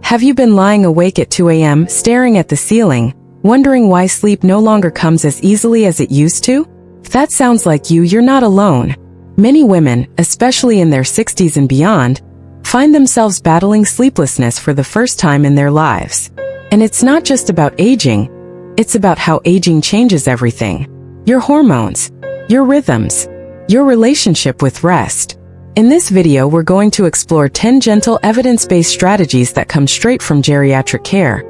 Have you been lying awake at 2 a.m. staring at the ceiling, wondering why sleep no longer comes as easily as it used to? If that sounds like you, you're not alone. Many women, especially in their 60s and beyond, find themselves battling sleeplessness for the first time in their lives. And it's not just about aging, it's about how aging changes everything. Your hormones, your rhythms, your relationship with rest. In this video, we're going to explore 10 gentle evidence-based strategies that come straight from geriatric care.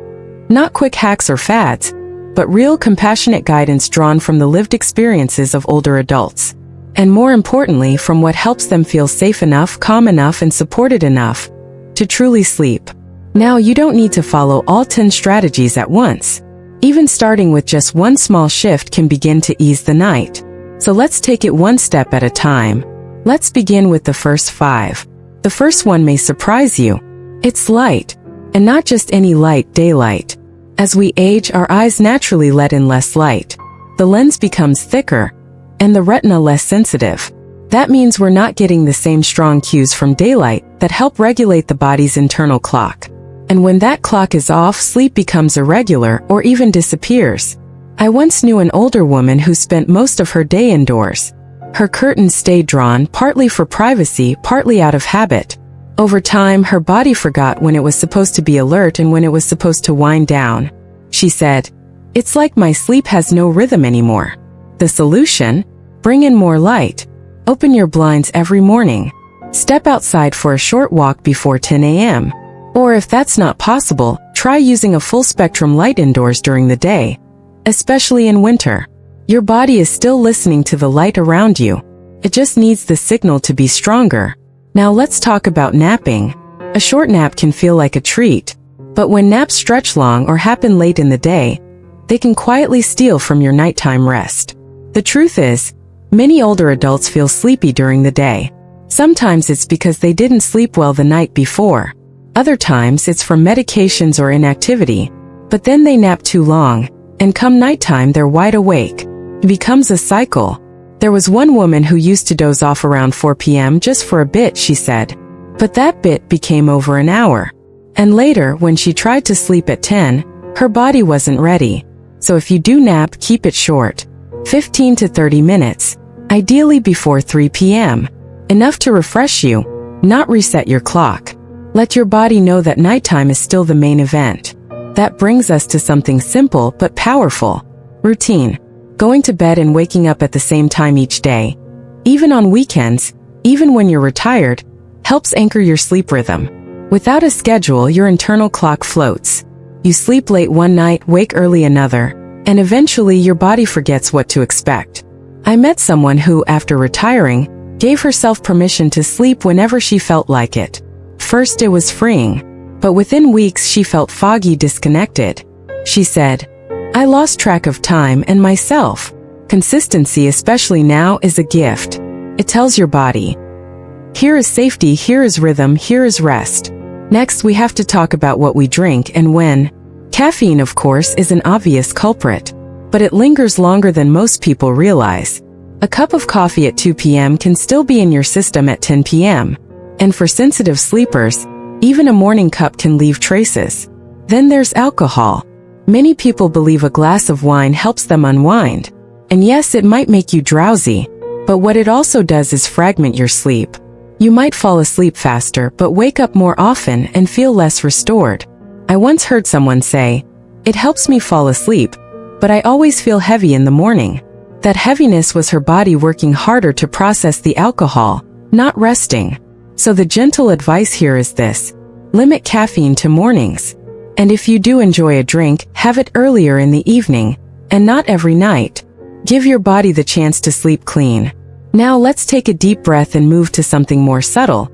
Not quick hacks or fads, but real compassionate guidance drawn from the lived experiences of older adults. And more importantly, from what helps them feel safe enough, calm enough, and supported enough to truly sleep. Now, you don't need to follow all 10 strategies at once. Even starting with just one small shift can begin to ease the night. So let's take it one step at a time. Let's begin with the first 5. The first one may surprise you. It's light. And not just any light, daylight. As we age, our eyes naturally let in less light. The lens becomes thicker, and the retina less sensitive. That means we're not getting the same strong cues from daylight that help regulate the body's internal clock. And when that clock is off, sleep becomes irregular or even disappears. I once knew an older woman who spent most of her day indoors. Her curtains stayed drawn, partly for privacy, partly out of habit. Over time, her body forgot when it was supposed to be alert and when it was supposed to wind down. She said, "It's like my sleep has no rhythm anymore." The solution? Bring in more light. Open your blinds every morning. Step outside for a short walk before 10 a.m. Or if that's not possible, try using a full-spectrum light indoors during the day, especially in winter. Your body is still listening to the light around you. It just needs the signal to be stronger. Now let's talk about napping. A short nap can feel like a treat, but when naps stretch long or happen late in the day, they can quietly steal from your nighttime rest. The truth is, many older adults feel sleepy during the day. Sometimes it's because they didn't sleep well the night before. Other times it's from medications or inactivity, but then they nap too long, and come nighttime they're wide awake. It becomes a cycle. There was one woman who used to doze off around 4 p.m. just for a bit, she said. But that bit became over an hour. And later, when she tried to sleep at 10, her body wasn't ready. So if you do nap, keep it short. 15 to 30 minutes. Ideally before 3 p.m. Enough to refresh you, not reset your clock. Let your body know that nighttime is still the main event. That brings us to something simple but powerful. Routine. Going to bed and waking up at the same time each day, even on weekends, even when you're retired, helps anchor your sleep rhythm. Without a schedule, your internal clock floats. You sleep late one night, wake early another, and eventually your body forgets what to expect. I met someone who, after retiring, gave herself permission to sleep whenever she felt like it. First, it was freeing, but within weeks she felt foggy, disconnected. She said, "I lost track of time and myself." Consistency, especially now, is a gift. It tells your body, here is safety, here is rhythm, here is rest. Next, we have to talk about what we drink and when. Caffeine, of course, is an obvious culprit, but it lingers longer than most people realize. A cup of coffee at 2 p.m. can still be in your system at 10 p.m. And for sensitive sleepers, even a morning cup can leave traces. Then there's alcohol. Many people believe a glass of wine helps them unwind. And yes, it might make you drowsy, but what it also does is fragment your sleep. You might fall asleep faster but wake up more often and feel less restored. I once heard someone say, "It helps me fall asleep, but I always feel heavy in the morning." That heaviness was her body working harder to process the alcohol, not resting. So the gentle advice here is this: limit caffeine to mornings. And if you do enjoy a drink, have it earlier in the evening, and not every night. Give your body the chance to sleep clean. Now let's take a deep breath and move to something more subtle,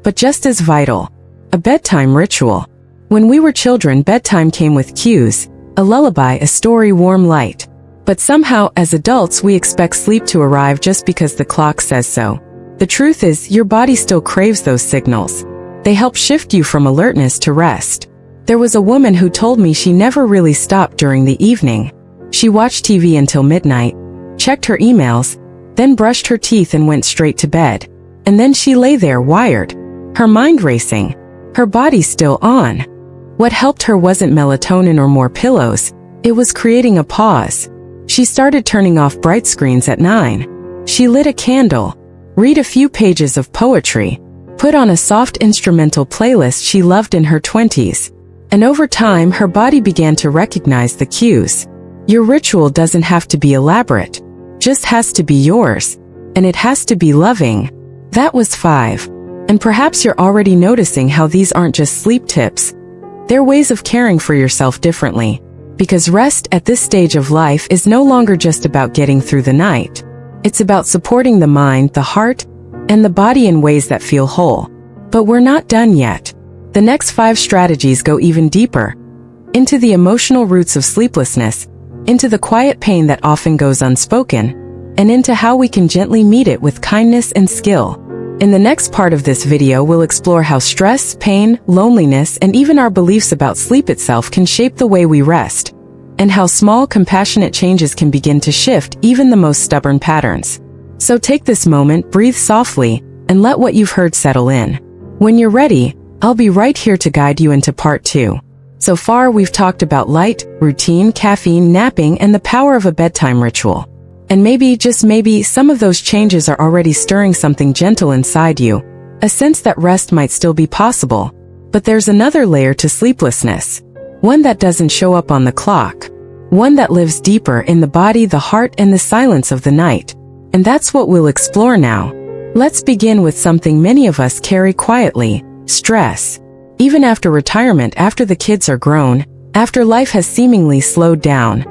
but just as vital. A bedtime ritual. When we were children, bedtime came with cues, a lullaby, a story, warm light. But somehow, as adults, we expect sleep to arrive just because the clock says so. The truth is, your body still craves those signals. They help shift you from alertness to rest. There was a woman who told me she never really stopped during the evening. She watched TV until midnight, checked her emails, then brushed her teeth and went straight to bed. And then she lay there wired, her mind racing, her body still on. What helped her wasn't melatonin or more pillows, it was creating a pause. She started turning off bright screens at 9. She lit a candle, read a few pages of poetry, put on a soft instrumental playlist she loved in her 20s. And over time, her body began to recognize the cues. Your ritual doesn't have to be elaborate, just has to be yours. And it has to be loving. That was 5. And perhaps you're already noticing how these aren't just sleep tips. They're ways of caring for yourself differently. Because rest at this stage of life is no longer just about getting through the night. It's about supporting the mind, the heart, and the body in ways that feel whole. But we're not done yet. The next 5 strategies go even deeper. Into the emotional roots of sleeplessness, into the quiet pain that often goes unspoken, and into how we can gently meet it with kindness and skill. In the next part of this video, we'll explore how stress, pain, loneliness, and even our beliefs about sleep itself can shape the way we rest, and how small, compassionate changes can begin to shift even the most stubborn patterns. So take this moment, breathe softly, and let what you've heard settle in. When you're ready, I'll be right here to guide you into part 2. So far, we've talked about light, routine, caffeine, napping, and the power of a bedtime ritual. And maybe, just maybe, some of those changes are already stirring something gentle inside you, a sense that rest might still be possible. But there's another layer to sleeplessness, one that doesn't show up on the clock, one that lives deeper in the body, the heart, and the silence of the night. And that's what we'll explore now. Let's begin with something many of us carry quietly: stress. Even after retirement, after the kids are grown, after life has seemingly slowed down,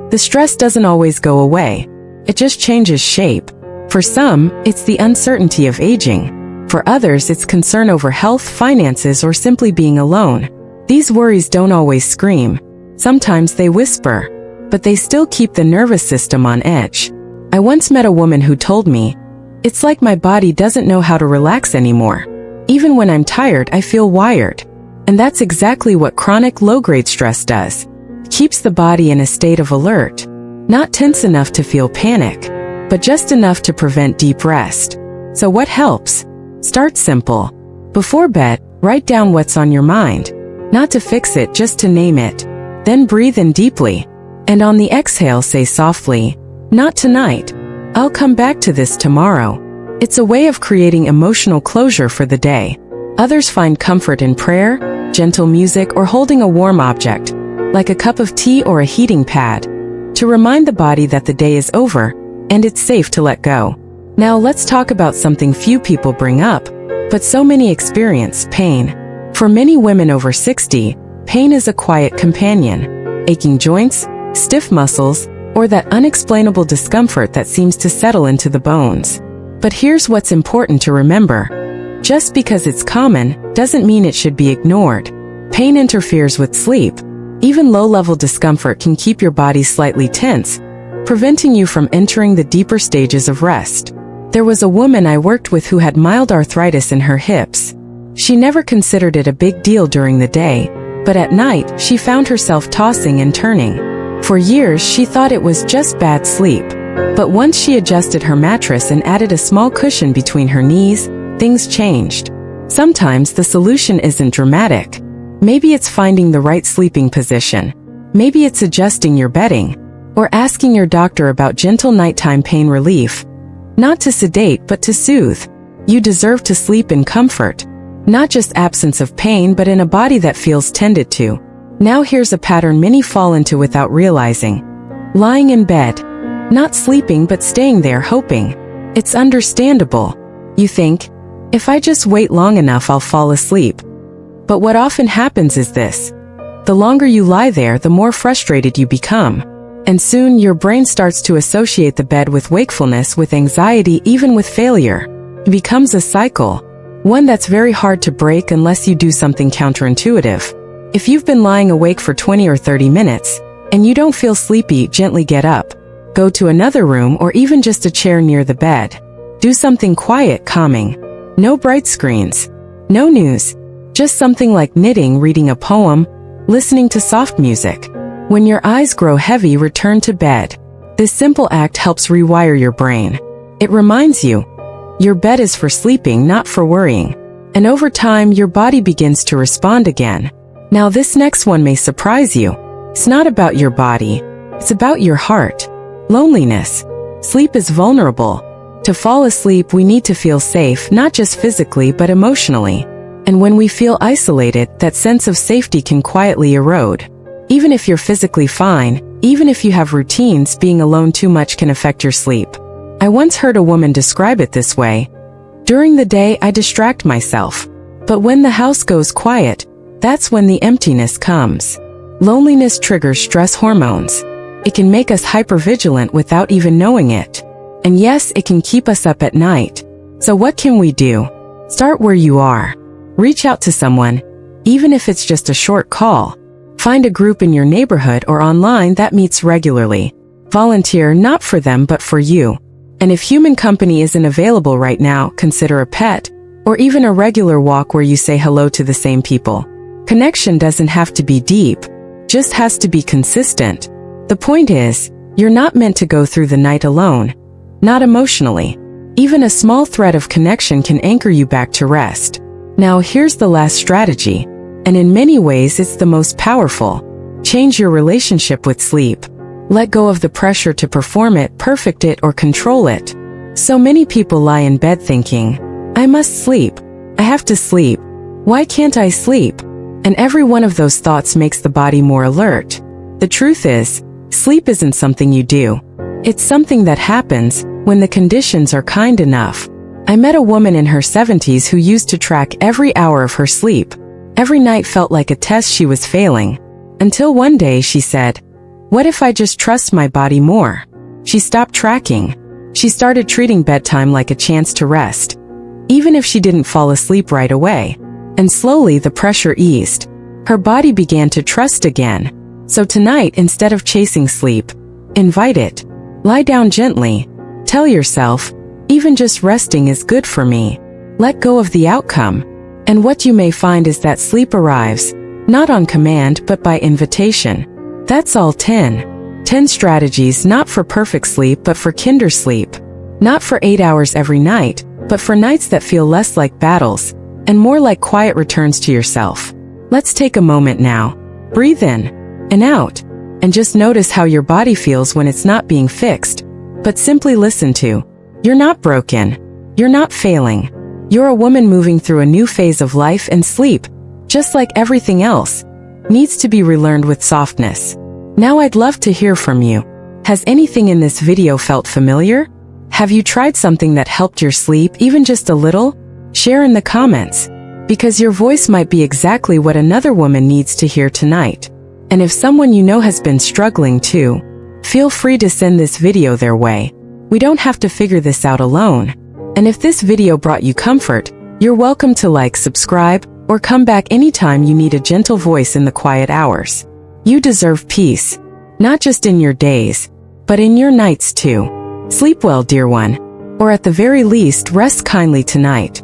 the stress doesn't always go away. It just changes shape. For some, it's the uncertainty of aging. For others, it's concern over health, finances, or simply being alone. These worries don't always scream. Sometimes they whisper, but they still keep the nervous system on edge. I once met a woman who told me, "It's like my body doesn't know how to relax anymore. Even when I'm tired, I feel wired." And that's exactly what chronic low-grade stress does. It keeps the body in a state of alert. Not tense enough to feel panic, but just enough to prevent deep rest. So what helps? Start simple. Before bed, write down what's on your mind. Not to fix it, just to name it. Then breathe in deeply. And on the exhale, say softly, "Not tonight. I'll come back to this tomorrow." It's a way of creating emotional closure for the day. Others find comfort in prayer, gentle music, or holding a warm object, like a cup of tea or a heating pad, to remind the body that the day is over, and it's safe to let go. Now let's talk about something few people bring up, but so many experience: pain. For many women over 60, pain is a quiet companion. Aching joints, stiff muscles, or that unexplainable discomfort that seems to settle into the bones. But here's what's important to remember. Just because it's common, doesn't mean it should be ignored. Pain interferes with sleep. Even low-level discomfort can keep your body slightly tense, preventing you from entering the deeper stages of rest. There was a woman I worked with who had mild arthritis in her hips. She never considered it a big deal during the day, but at night, she found herself tossing and turning. For years, she thought it was just bad sleep. But once she adjusted her mattress and added a small cushion between her knees, things changed. Sometimes the solution isn't dramatic. Maybe it's finding the right sleeping position. Maybe it's adjusting your bedding, or asking your doctor about gentle nighttime pain relief. Not to sedate, but to soothe. You deserve to sleep in comfort. Not just absence of pain, but in a body that feels tended to. Now here's a pattern many fall into without realizing. Lying in bed. Not sleeping, but staying there hoping. It's understandable. You think, if I just wait long enough, I'll fall asleep. But what often happens is this. The longer you lie there, the more frustrated you become. And soon your brain starts to associate the bed with wakefulness, with anxiety, even with failure. It becomes a cycle, one that's very hard to break unless you do something counterintuitive. If you've been lying awake for 20 or 30 minutes, and you don't feel sleepy, gently get up. Go to another room or even just a chair near the bed. Do something quiet, calming. No bright screens. No news. Just something like knitting, reading a poem, listening to soft music. When your eyes grow heavy, return to bed. This simple act helps rewire your brain. It reminds you, your bed is for sleeping, not for worrying. And over time, your body begins to respond again. Now this next one may surprise you. It's not about your body. It's about your heart. Loneliness. Sleep is vulnerable. To fall asleep, we need to feel safe, not just physically but emotionally. And when we feel isolated, that sense of safety can quietly erode. Even if you're physically fine, even if you have routines, being alone too much can affect your sleep. I once heard a woman describe it this way. During the day, I distract myself. But when the house goes quiet, that's when the emptiness comes. Loneliness triggers stress hormones. It can make us hypervigilant without even knowing it. And yes, it can keep us up at night. So what can we do? Start where you are. Reach out to someone, even if it's just a short call. Find a group in your neighborhood or online that meets regularly. Volunteer not for them but for you. And if human company isn't available right now, consider a pet, or even a regular walk where you say hello to the same people. Connection doesn't have to be deep, just has to be consistent. The point is, you're not meant to go through the night alone, not emotionally. Even a small thread of connection can anchor you back to rest. Now here's the last strategy, and in many ways it's the most powerful. Change your relationship with sleep. Let go of the pressure to perform it, perfect it, or control it. So many people lie in bed thinking, I must sleep. I have to sleep. Why can't I sleep? And every one of those thoughts makes the body more alert. The truth is, sleep isn't something you do. It's something that happens when the conditions are kind enough. I met a woman in her 70s who used to track every hour of her sleep. Every night felt like a test she was failing. Until one day she said, what if I just trust my body more? She stopped tracking. She started treating bedtime like a chance to rest, even if she didn't fall asleep right away. And slowly the pressure eased. Her body began to trust again. So tonight, instead of chasing sleep, invite it. Lie down gently. Tell yourself, even just resting is good for me. Let go of the outcome. And what you may find is that sleep arrives, not on command but by invitation. That's all 10 strategies, not for perfect sleep but for kinder sleep. Not for 8 hours every night, but for nights that feel less like battles, and more like quiet returns to yourself. Let's take a moment now. Breathe in and out, and just notice how your body feels when it's not being fixed, but simply listen to. You're not broken. You're not failing. You're a woman moving through a new phase of life, and sleep, just like everything else, needs to be relearned with softness. Now I'd love to hear from you. Has anything in this video felt familiar? Have you tried something that helped your sleep, even just a little? Share in the comments, because your voice might be exactly what another woman needs to hear tonight. And if someone you know has been struggling too, feel free to send this video their way. We don't have to figure this out alone. And if this video brought you comfort, you're welcome to like, subscribe, or come back anytime you need a gentle voice in the quiet hours. You deserve peace, not just in your days, but in your nights too. Sleep well, dear one. Or at the very least, rest kindly tonight.